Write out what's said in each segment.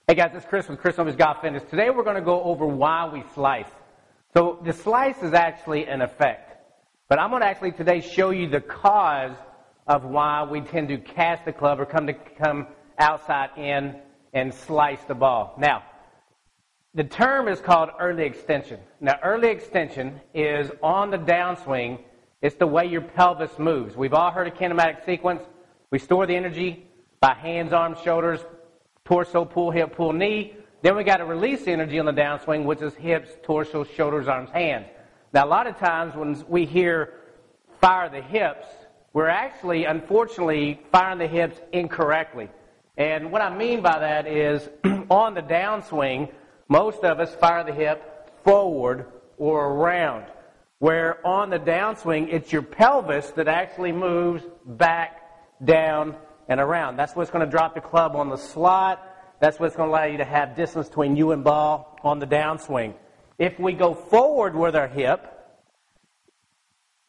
Hey guys, it's Chris with Chris Ownbey Explains. Today we're going to go over why we slice. So the slice is actually an effect. But I'm going to actually today show you the cause of why we tend to cast the club or come outside in and slice the ball. Now, the term is called early extension. Now, early extension is on the downswing. It's the way your pelvis moves. We've all heard of kinematic sequence. We store the energy by hands, arms, shoulders, torso, pull, hip, pull, knee. Then we got to release the energy on the downswing, which is hips, torso, shoulders, arms, hands. Now, a lot of times when we hear fire the hips, we're actually, unfortunately, firing the hips incorrectly. And what I mean by that is on the downswing, most of us fire the hip forward or around, where on the downswing, it's your pelvis that actually moves back, down, and around. That's what's going to drop the club on the slot. That's what's going to allow you to have distance between you and ball on the downswing. If we go forward with our hip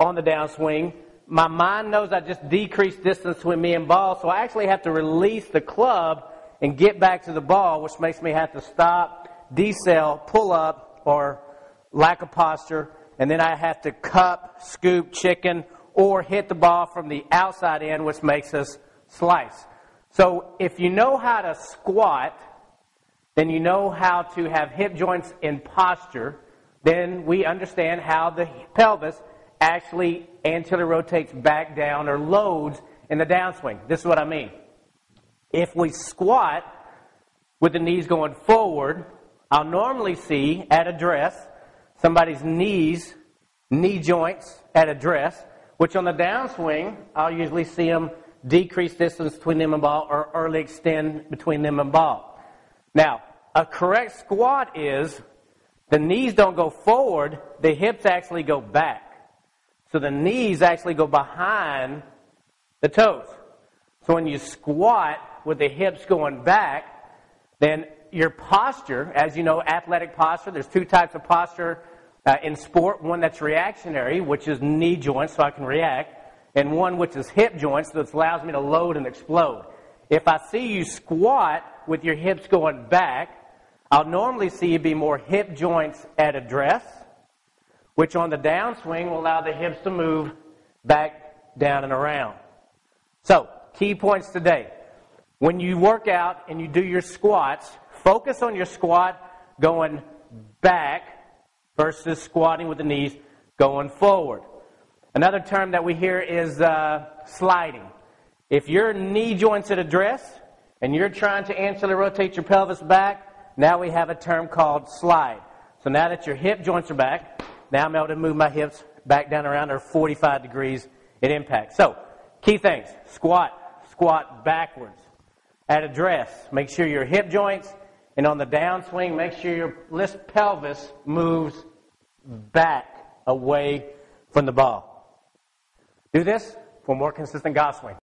on the downswing, my mind knows I just decreased distance between me and ball, so I actually have to release the club and get back to the ball, which makes me have to stop, decel, pull up, or lack of posture, and then I have to cup, scoop, chicken, or hit the ball from the outside in, which makes us slice. So if you know how to squat, then you know how to have hip joints in posture, then we understand how the pelvis actually anteriorly rotates back down or loads in the downswing. This is what I mean. If we squat with the knees going forward, I'll normally see at address somebody's knees, knee joints at address, which on the downswing, I'll usually see them decrease distance between them and ball or early extend between them and ball. Now, a correct squat is the knees don't go forward, the hips actually go back. So the knees actually go behind the toes. So when you squat with the hips going back, then your posture, as you know, athletic posture, there's two types of posture in sport. One that's reactionary, which is knee joints, so I can react, and one which is hip joints, that allows me to load and explode. If I see you squat with your hips going back, I'll normally see you be more hip joints at address, which on the downswing will allow the hips to move back, down, and around. So, key points today. When you work out and you do your squats, focus on your squat going back versus squatting with the knees going forward. Another term that we hear is sliding. If your knee joint's at address and you're trying to anteriorly rotate your pelvis back, now we have a term called slide. So now that your hip joints are back, now I'm able to move my hips back down around or 45 degrees at impact. So, key things. Squat backwards. At address, make sure your hip joints, and on the downswing, make sure your pelvis moves back away from the ball. Do this for more consistent golf swing.